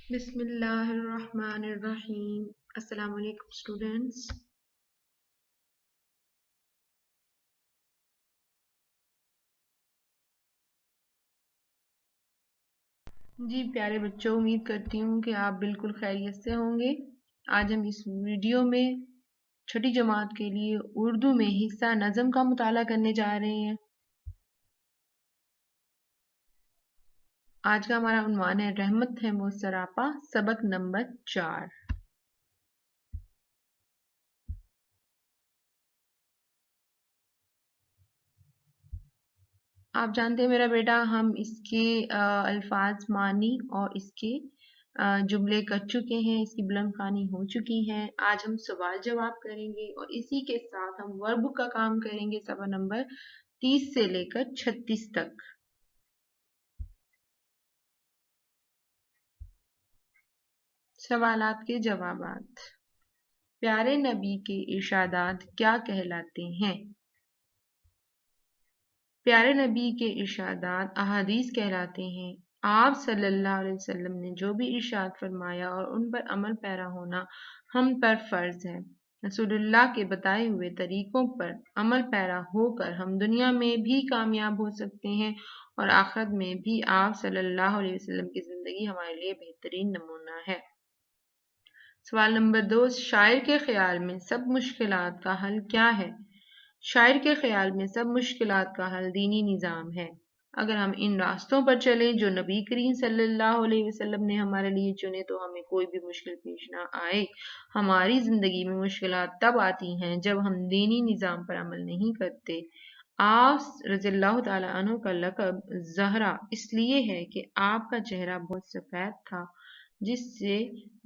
بسم اللہ الرحمن الرحیم۔ السلام علیکم اسٹوڈینٹس۔ جی پیارے بچوں، امید کرتی ہوں کہ آپ بالکل خیریت سے ہوں گے۔ آج ہم اس ویڈیو میں چھٹی جماعت کے لیے اردو میں حصہ نظم کا مطالعہ کرنے جا رہے ہیں۔ آج کا ہمارا عنوان ہے رحمت ہے وہ سراپا، سبق نمبر 4۔ آپ جانتے ہیں میرا بیٹا، ہم اس کے الفاظ معنی اور اس کے جملے کر چکے ہیں، اس کی بلند خوانی ہو چکی ہے۔ آج ہم سوال جواب کریں گے اور اسی کے ساتھ ہم ورب کا کام کریں گے، صفحہ نمبر 30 سے لے کر 36 تک۔ سوالات کے جوابات۔ پیارے نبی کے ارشادات کیا کہلاتے ہیں؟ پیارے نبی کے ارشادات احادیث کہلاتے ہیں۔ آپ صلی اللہ علیہ وسلم نے جو بھی ارشاد فرمایا اور ان پر عمل پیرا ہونا ہم پر فرض ہے۔ رسول اللہ کے بتائے ہوئے طریقوں پر عمل پیرا ہو کر ہم دنیا میں بھی کامیاب ہو سکتے ہیں اور آخرت میں بھی۔ آپ صلی اللہ علیہ وسلم کی زندگی ہمارے لیے بہترین نمونہ ہے۔ سوال نمبر 2، شاعر کے خیال میں سب مشکلات کا حل کیا ہے؟ شاعر کے خیال میں سب مشکلات کا حل دینی نظام ہے۔ اگر ہم ان راستوں پر چلیں جو نبی کریم صلی اللہ علیہ وسلم نے ہمارے لیے چنے تو ہمیں کوئی بھی مشکل پیش نہ آئے۔ ہماری زندگی میں مشکلات تب آتی ہیں جب ہم دینی نظام پر عمل نہیں کرتے۔ آپ رضی اللہ تعالیٰ عنہ کا لقب زہرا اس لیے ہے کہ آپ کا چہرہ بہت سفید تھا جس سے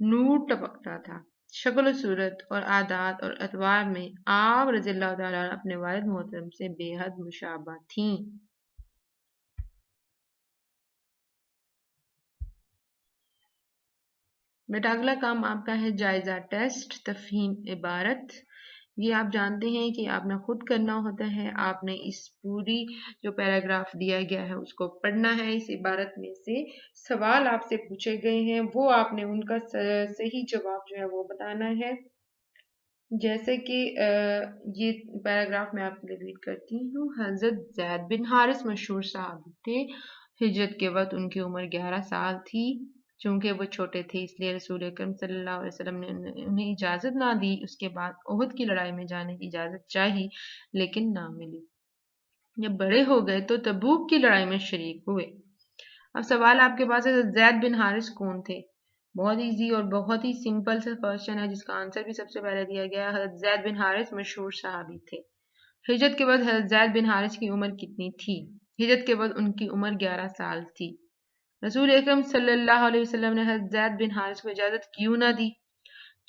نور ٹپکتا تھا۔ شکل و صورت اور عادات اور اطوار میں آپ رضی اللہ تعالیٰ اپنے والد محترم سے بے حد مشابہ تھیں۔ بیٹا اگلا کام آپ کا ہے جائزہ ٹیسٹ تفہیم عبارت۔ یہ آپ جانتے ہیں کہ آپ نے خود کرنا ہوتا ہے۔ آپ نے اس پوری جو پیراگراف دیا گیا ہے اس کو پڑھنا ہے۔ اس عبارت میں سے سوال آپ سے پوچھے گئے ہیں، وہ آپ نے ان کا صحیح جواب جو ہے وہ بتانا ہے۔ جیسے کہ یہ پیراگراف میں آپ کے لیے ریڈ کرتی ہوں۔ حضرت زید بن حارث مشہور صحابی تھے۔ ہجرت کے وقت ان کی عمر 11 سال تھی۔ چونکہ وہ چھوٹے تھے اس لیے رسول اکرم صلی اللہ علیہ وسلم نے انہیں اجازت نہ دی۔ اس کے بعد احد کی لڑائی میں جانے کی اجازت چاہی لیکن نہ ملی۔ جب بڑے ہو گئے تو تبوک کی لڑائی میں شریک ہوئے۔ اب سوال آپ کے پاس ہے، زید بن حارث کون تھے؟ بہت ایزی اور بہت ہی سمپل سے کوشچن ہے جس کا آنسر بھی سب سے پہلے دیا گیا ہے۔ حضرت زید بن حارث مشہور صحابی تھے۔ ہجرت کے بعد حضرت زید بن حارث کی عمر کتنی تھی؟ ہجرت کے بعد ان کی عمر 11 سال تھی۔ رسول اکرم صلی اللہ علیہ وسلم نے حضرت زید بن حارث کو اجازت کیوں نہ دی؟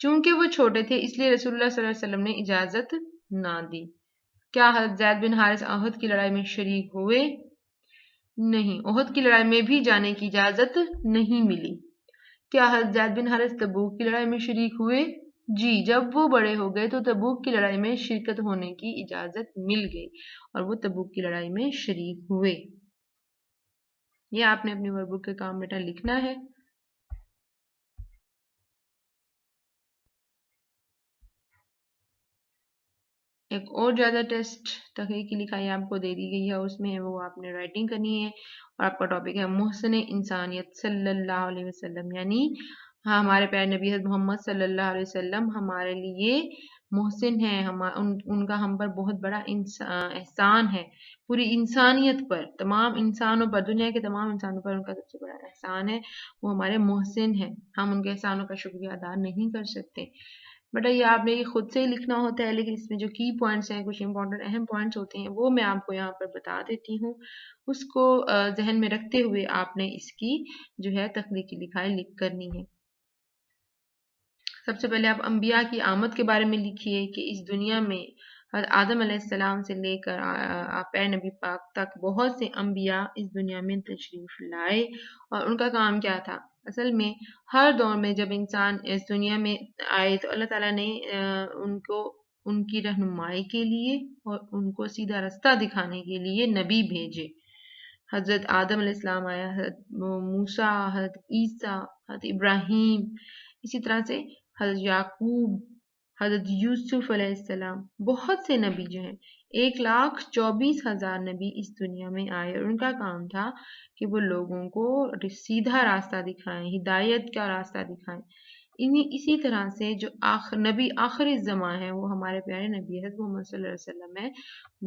چونکہ وہ چھوٹے تھے اس لیے رسول اللہ صلی اللہ علیہ وسلم نے اجازت نہ دی۔ کیا حضرت زید بن حارث احد کی لڑائی میں شریک ہوئے؟ نہیں، احد کی لڑائی میں بھی جانے کی اجازت نہیں ملی۔ کیا حضرت زید بن حارث تبوک کی لڑائی میں شریک ہوئے؟ جی، جب وہ بڑے ہو گئے تو تبوک کی لڑائی میں شرکت ہونے کی اجازت مل گئی اور وہ تبوک کی لڑائی میں شریک ہوئے۔ یہ آپ نے اپنی ورک بک کے کام بیٹا لکھنا ہے۔ ایک اور زیادہ ٹیسٹ تحقیقی لکھائی آپ کو دے دی گئی ہے، اس میں وہ آپ نے رائٹنگ کرنی ہے اور آپ کا ٹاپک ہے محسن انسانیت صلی اللہ علیہ وسلم، یعنی ہمارے پیارے نبی حضرت محمد صلی اللہ علیہ وسلم ہمارے لیے محسن ہیں۔ ان کا ہم پر بہت بڑا احسان ہے، پوری انسانیت پر، تمام انسانوں پر، دنیا کے تمام انسانوں پر ان کا سب سے بڑا احسان ہے، وہ ہمارے محسن ہیں۔ ہم ان کے احسانوں کا شکریہ ادا نہیں کر سکتے۔ بیٹا یہ آپ نے خود سے ہی لکھنا ہوتا ہے، لیکن اس میں جو کی پوائنٹس ہیں، کچھ امپورٹنٹ اہم پوائنٹس ہوتے ہیں، وہ میں آپ کو یہاں پر بتا دیتی ہوں۔ اس کو ذہن میں رکھتے ہوئے آپ نے اس کی جو ہے تخلیقی لکھائی کرنی ہے۔ سب سے پہلے آپ انبیاء کی آمد کے بارے میں لکھیے کہ اس دنیا میں حضرت آدم علیہ السلام سے لے کر پیارے نبی پاک تک بہت سے انبیاء اس دنیا میں تشریف لائے اور ان کا کام کیا تھا۔ اصل میں ہر دور میں جب انسان اس دنیا میں آئے تو اللہ تعالیٰ نے ان کو ان کی رہنمائی کے لیے اور ان کو سیدھا رستہ دکھانے کے لیے نبی بھیجے۔ حضرت آدم علیہ السلام آیا، حضرت موسیٰ، حضرت عیسیٰ، حضرت ابراہیم، اسی طرح سے حضرت یعقوب، حضرت یوسف علیہ السلام، بہت سے نبی جو ہیں، 1,24,000 نبی اس دنیا میں آئے، اور ان کا کام تھا کہ وہ لوگوں کو سیدھا راستہ دکھائیں، ہدایت کا راستہ دکھائیں۔ اسی طرح سے جو نبی آخر الزماں ہے، وہ ہمارے پیارے نبی حضرت محمد صلی اللہ علیہ وسلم ہے،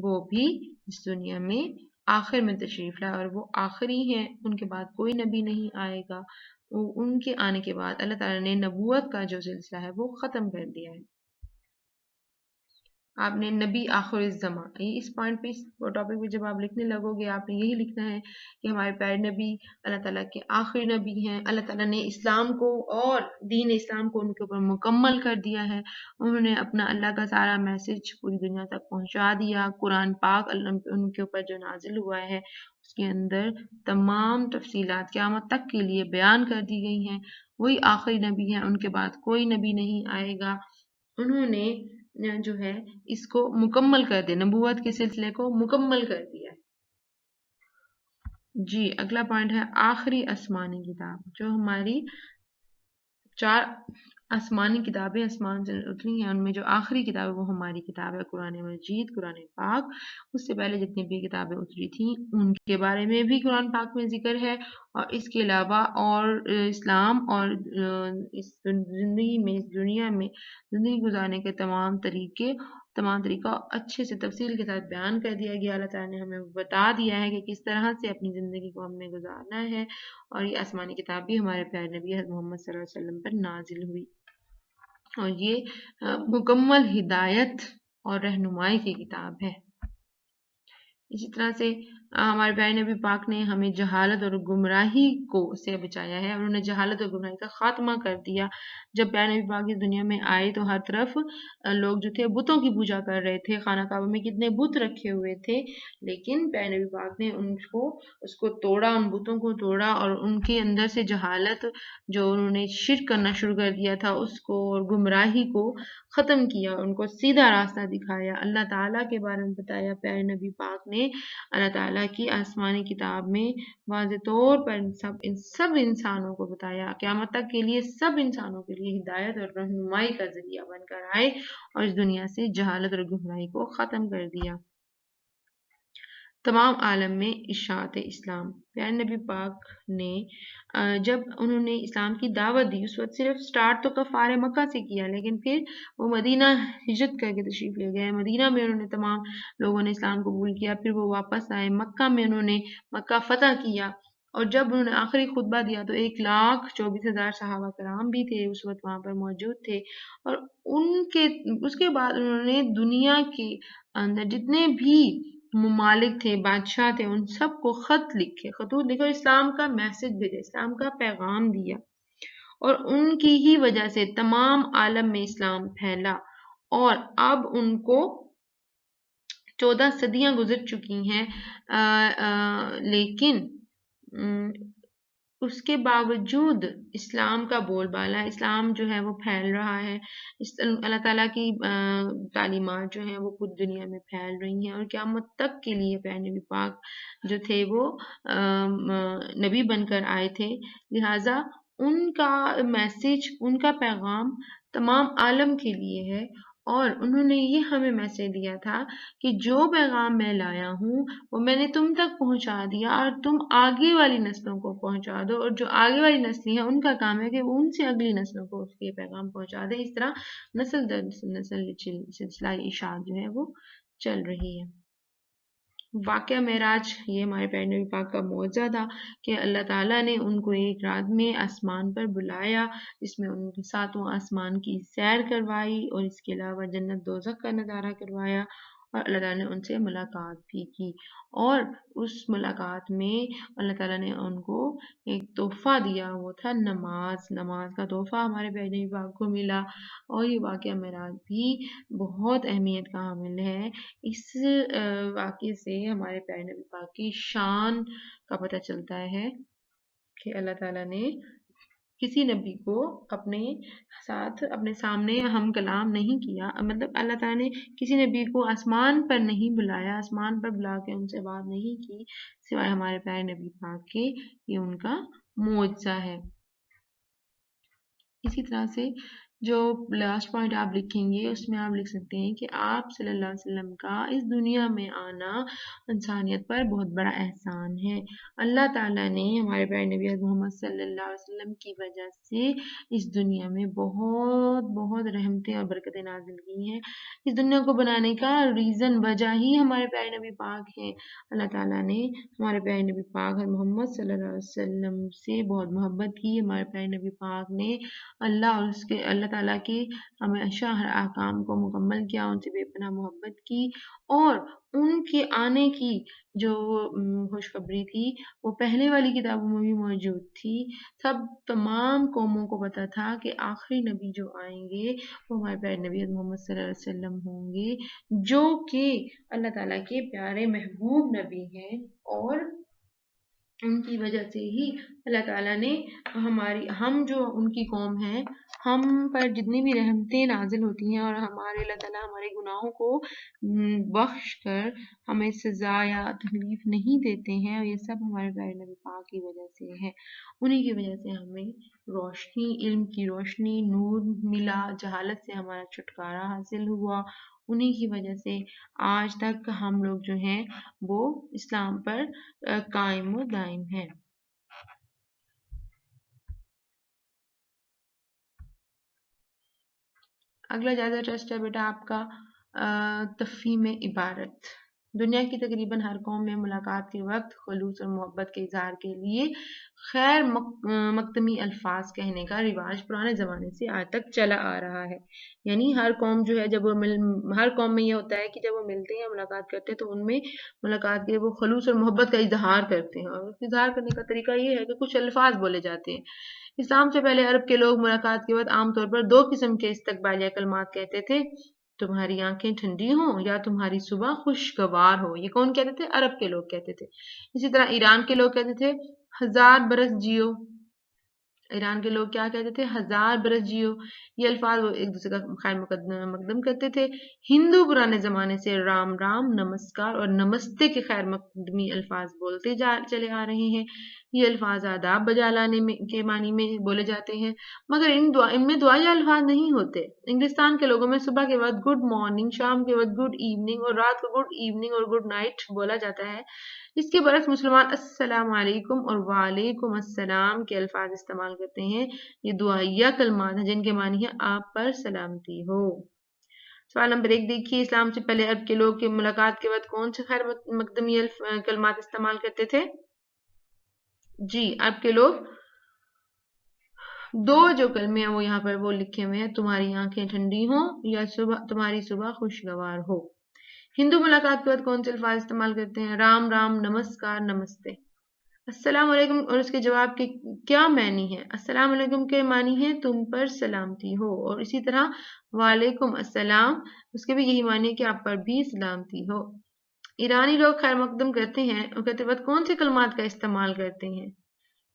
وہ بھی اس دنیا میں آخر میں تشریف لائے، اور وہ آخری ہیں، ان کے بعد کوئی نبی نہیں آئے گا۔ ان کے آنے کے بعد اللہ تعالیٰ نے نبوت کا جو سلسلہ ہے وہ ختم کر دیا ہے۔ آپ نے نبی آخر الزماں، اس پوائنٹ پہ، اس ٹاپک پہ جب آپ لکھنے لگو گے، آپ نے یہی لکھنا ہے کہ ہمارے پیارے نبی اللہ تعالیٰ کے آخری نبی ہیں۔ اللہ تعالیٰ نے اسلام کو اور دین اسلام کو ان کے اوپر مکمل کر دیا ہے، انہوں نے اپنا اللہ کا سارا میسج پوری دنیا تک پہنچا دیا۔ قرآن پاک ان کے اوپر جو نازل ہوا ہے، اس کے اندر تمام تفصیلات قیامت تک کے لیے بیان کر دی گئی ہیں۔ وہی آخری نبی ہیں، ان کے بعد کوئی نبی نہیں آئے گا۔ انہوں نے جو ہے اس کو مکمل کر دیا، نبوت کے سلسلے کو مکمل کر دیا۔ جی اگلا پوائنٹ ہے آخری آسمانی کتاب، جو ہماری 4 آسمانی کتابیں آسمان سے اتری ہیں، ان میں جو آخری کتاب ہے وہ ہماری کتاب ہے قرآن مجید، قرآن پاک۔ اس سے پہلے جتنی بھی کتابیں اتری تھیں ان کے بارے میں بھی قرآن پاک میں ذکر ہے، اور اس کے علاوہ اور اسلام اور اس زندگی میں، اس دنیا میں زندگی گزارنے کے تمام طریقہ اچھے سے تفصیل کے ساتھ بیان کر دیا گیا۔ اللہ تعالیٰ نے ہمیں بتا دیا ہے کہ کس طرح سے اپنی زندگی کو ہم نے گزارنا ہے، اور یہ آسمانی کتاب بھی ہمارے پیارے نبی حضرت محمد صلی اللہ علیہ وسلم پر نازل ہوئی، اور یہ مکمل ہدایت اور رہنمائی کی کتاب ہے۔ اسی طرح سے ہمارے پیارے نبی پاک نے ہمیں جہالت اور گمراہی سے بچایا ہے، انہوں نے جہالت اور گمراہی کا خاتمہ کر دیا۔ جب پیارے نبی پاک اس دنیا میں آئے تو ہر طرف لوگ جو تھے بتوں کی پوجا کر رہے تھے، خانہ کعبہ میں کتنے بت رکھے ہوئے تھے، لیکن پیارے نبی پاک نے اس کو توڑا، ان بتوں کو توڑا، اور ان کے اندر سے جہالت جو انہوں نے شرک کرنا شروع کر دیا تھا اس کو، اور گمراہی کو ختم کیا، ان کو سیدھا راستہ دکھایا، اللہ تعالیٰ کے بارے میں بتایا۔ پیارے نبی پاک نے اللہ تعالیٰ کی آسمانی کتاب میں واضح طور پر ان سب انسانوں کو بتایا، قیامت تک کے لیے سب انسانوں کے لیے ہدایت اور رہنمائی کا ذریعہ بن کر آئے، اور اس دنیا سے جہالت اور گمراہی کو ختم کر دیا۔ تمام عالم میں اشاعت اسلام، پیارے نبی پاک نے جب انہوں نے اسلام کی دعوت دی، اس وقت صرف سٹارٹ تو کفار مکہ سے کیا، لیکن پھر وہ مدینہ ہجرت کر کے تشریف لے گئے، مدینہ میں انہوں نے تمام لوگوں نے اسلام قبول کیا، پھر وہ واپس آئے، مکہ میں انہوں نے مکہ فتح کیا، اور جب انہوں نے آخری خطبہ دیا تو 1,24,000 صحابہ کرام بھی تھے اس وقت وہاں پر موجود تھے، اور اس کے بعد انہوں نے دنیا کے اندر جتنے بھی ممالک تھے، بادشاہ تھے، ان سب کو خطوط لکھے، اسلام کا میسج بھیجا، اسلام کا پیغام دیا، اور ان کی ہی وجہ سے تمام عالم میں اسلام پھیلا، اور اب ان کو 14 صدیاں گزر چکی ہیں، لیکن اس کے باوجود اسلام کا بول بالا، اسلام جو ہے وہ پھیل رہا ہے، اللہ تعالیٰ کی تعلیمات جو ہیں وہ پوری دنیا میں پھیل رہی ہیں، اور قیامت تک کے لیے پیارے نبی پاک جو تھے وہ نبی بن کر آئے تھے، لہٰذا ان کا میسج، ان کا پیغام تمام عالم کے لیے ہے، اور انہوں نے یہ ہمیں میسج دیا تھا کہ جو پیغام میں لایا ہوں وہ میں نے تم تک پہنچا دیا، اور تم آگے والی نسلوں کو پہنچا دو، اور جو آگے والی نسلیں ہیں ان کا کام ہے کہ وہ ان سے اگلی نسلوں کو اس کے پیغام پہنچا دے۔ اس طرح نسل در نسل سلسلہ اشاعت جو ہے وہ چل رہی ہے۔ واقعہ معراج، یہ ہمارے پیارے نبی پاک کا معجزہ تھا کہ اللہ تعالیٰ نے ان کو ایک رات میں آسمان پر بلایا، جس میں ان کے 7واں آسمان کی سیر کروائی، اور اس کے علاوہ جنت دوزخ کا نظارہ کروایا، اور اللہ تعالیٰ نے ان سے ملاقات بھی کی، اور اس ملاقات میں اللہ تعالیٰ نے ان کو ایک تحفہ دیا، وہ تھا نماز کا تحفہ ہمارے پیارے نبی پاک کو ملا، اور یہ واقعہ معراج بھی بہت اہمیت کا حامل ہے۔ اس واقعے سے ہمارے پیارے نبی پاک کی شان کا پتہ چلتا ہے کہ اللہ تعالیٰ نے کسی نبی کو اپنے سامنے ہم کلام نہیں کیا، مطلب اللہ تعالیٰ نے کسی نبی کو آسمان پر نہیں بلایا، آسمان پر بلا کے ان سے بات نہیں کی سوائے ہمارے پیارے نبی پاک کے، یہ ان کا معجزہ ہے۔ اسی طرح سے جو لاسٹ پوائنٹ آپ لکھیں گے اس میں آپ لکھ سکتے ہیں کہ آپ صلی اللہ علیہ وسلم کا اس دنیا میں آنا انسانیت پر بہت بڑا احسان ہے۔ اللہ تعالیٰ نے ہمارے پیارے نبی محمد صلی اللہ علیہ وسلم کی وجہ سے اس دنیا میں بہت بہت رحمتیں اور برکتیں نازل کی ہیں۔ اس دنیا کو بنانے کا وجہ ہی ہمارے پیارے نبی پاک ہے۔ اللہ تعالیٰ نے ہمارے پیارے نبی پاک محمد صلی اللہ علیہ وسلم سے بہت محبت کی۔ ہمارے پیارے نبی پاک نے اللہ تعالیٰ کے ہمیشہ ہر احکام کو مکمل کیا، ان سے بے پناہ محبت کی، اور ان کے آنے کی جو خوشخبری تھی وہ پہلے والی کتابوں میں بھی موجود تھی۔ تمام قوموں کو پتا تھا کہ آخری نبی جو آئیں گے وہ ہمارے پیارے نبی محمد صلی اللہ علیہ وسلم ہوں گے، جو کہ اللہ تعالیٰ کے پیارے محبوب نبی ہیں، اور ان کی وجہ سے ہی اللہ تعالیٰ نے ہم جو ان کی قوم ہے، ہم پر جتنی بھی رحمتیں نازل ہوتی ہیں اور اللہ تعالیٰ ہمارے گناہوں کو بخش کر ہمیں سزا یا تکلیف نہیں دیتے ہیں، اور یہ سب ہمارے پیارے نبی پاک کی وجہ سے ہے۔ انہی کی وجہ سے ہمیں روشنی، علم کی روشنی، نور ملا، جہالت سے ہمارا چھٹکارا حاصل ہوا۔ انہی کی وجہ سے آج تک ہم لوگ جو ہیں وہ اسلام پر قائم و دائم ہیں۔ اگلا جائزہ ٹیسٹ ہے بیٹا آپ کا تفہیم عبارت۔ دنیا کی تقریباً ہر قوم میں ملاقات کے وقت خلوص اور محبت کے اظہار کے لیے خیر مقدمی الفاظ کہنے کا رواج پرانے زمانے سے آج تک چلا آ رہا ہے۔ یعنی ہر قوم جو ہے ہر قوم میں یہ ہوتا ہے کہ جب وہ ملتے ہیں، ملاقات کرتے ہیں، تو ان میں ملاقات کے وہ خلوص اور محبت کا اظہار کرتے ہیں، اور اظہار کرنے کا طریقہ یہ ہے کہ کچھ الفاظ بولے جاتے ہیں۔ اسلام سے پہلے عرب کے لوگ ملاقات کے وقت عام طور پر 2 قسم کے استقبالیہ کلمات کہتے تھے: تمہاری آنکھیں ٹھنڈی ہوں یا تمہاری صبح خوشگوار ہو۔ یہ کون کہتے تھے؟ عرب کے لوگ کہتے تھے۔ اسی طرح ایران کے لوگ کہتے تھے 1000 برس جیو۔ ایران کے لوگ کیا کہتے تھے؟ 1000 برس جیو۔ یہ الفاظ وہ ایک دوسرے کا خیر مقدم کرتے تھے۔ ہندو پرانے زمانے سے رام رام، نمسکار اور نمستے کے خیر مقدمی الفاظ بولتے چلے آ رہے ہیں۔ یہ الفاظ آداب بجا لانے کے معنی میں بولے جاتے ہیں، مگر ان میں دعائیہ الفاظ نہیں ہوتے۔ انگلستان کے لوگوں میں صبح کے وقت گڈ مارننگ، شام کے وقت گڈ ایوننگ، اور رات کو گڈ ایوننگ اور گڈ نائٹ بولا جاتا ہے۔ اس کے برعکس مسلمان السلام علیکم اور وعلیکم السلام کے الفاظ استعمال کرتے ہیں۔ یہ دعائیہ کلمات ہیں جن کے معنی ہے آپ پر سلامتی ہو۔ سوال نمبر 1 دیکھیے، اسلام سے پہلے عرب کے لوگ ملاقات کے وقت کون سے خیر مقدمی کلمات استعمال کرتے تھے؟ جی، عرب کے لوگ 2 جو کلمے ہیں وہ یہاں پر وہ لکھے ہوئے ہیں: تمہاری آنکھیں ٹھنڈی ہوں یا تمہاری صبح خوشگوار ہو۔ ہندو ملاقات کے وقت کون سے الفاظ استعمال کرتے ہیں؟ رام رام، نمسکار، نمستے۔ السلام علیکم اور اس کے جواب کے کیا معنی ہے؟ السلام علیکم کے معنی ہے تم پر سلامتی ہو، اور اسی طرح وعلیکم السلام اس کے بھی یہی معنی ہے کہ آپ پر بھی سلامتی ہو۔ ایرانی لوگ خیر مقدم کرتے ہیں اور کہتے وقت کون سے کلمات کا استعمال کرتے ہیں؟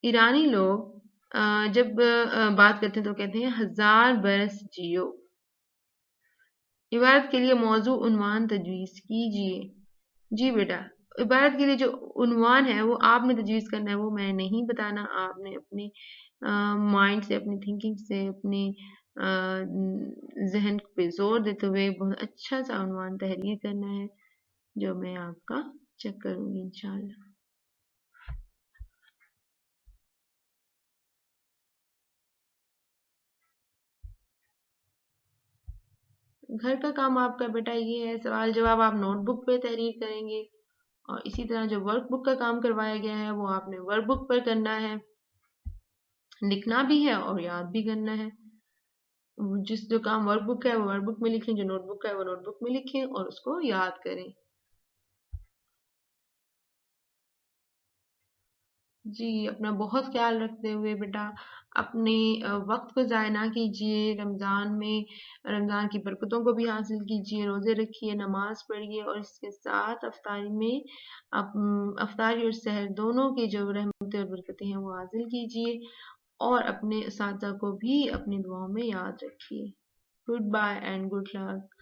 ایرانی لوگ جب بات کرتے ہیں تو کہتے ہیں 1000 برس جیو۔ عبارت کے لیے موضوع عنوان تجویز کیجیے۔ جی بیٹا، عبارت کے لیے جو عنوان ہے وہ آپ نے تجویز کرنا ہے، وہ میں نہیں بتانا۔ آپ نے اپنے مائنڈ سے، اپنی تھنکنگ سے، اپنے ذہن پہ زور دیتے ہوئے بہت اچھا سا عنوان تحریر کرنا ہے، جو میں آپ کا چیک کروں گی انشاءاللہ۔ گھر کا کام آپ کا بیٹا یہ ہے، سوال جواب آپ نوٹ بک پہ تحریر کریں گے، اور اسی طرح جو ورک بک کا کام کروایا گیا ہے وہ آپ نے ورک بک پر کرنا ہے، لکھنا بھی ہے اور یاد بھی کرنا ہے۔ جو کام ورک بک ہے وہ ورک بک میں لکھیں، جو نوٹ بک ہے وہ نوٹ بک میں لکھیں اور اس کو یاد کریں۔ جی، اپنا بہت خیال رکھتے ہوئے بیٹا اپنے وقت کو ضائع نہ کیجیے۔ رمضان کی برکتوں کو بھی حاصل کیجیے، روزے رکھیے، نماز پڑھیے، اور اس کے ساتھ افطاری اور سحر دونوں کی جو رحمتیں اور برکتیں ہیں وہ حاصل کیجیے۔ اور اپنے اساتذہ کو بھی اپنی دعاؤں میں یاد رکھیے. Goodbye and good look.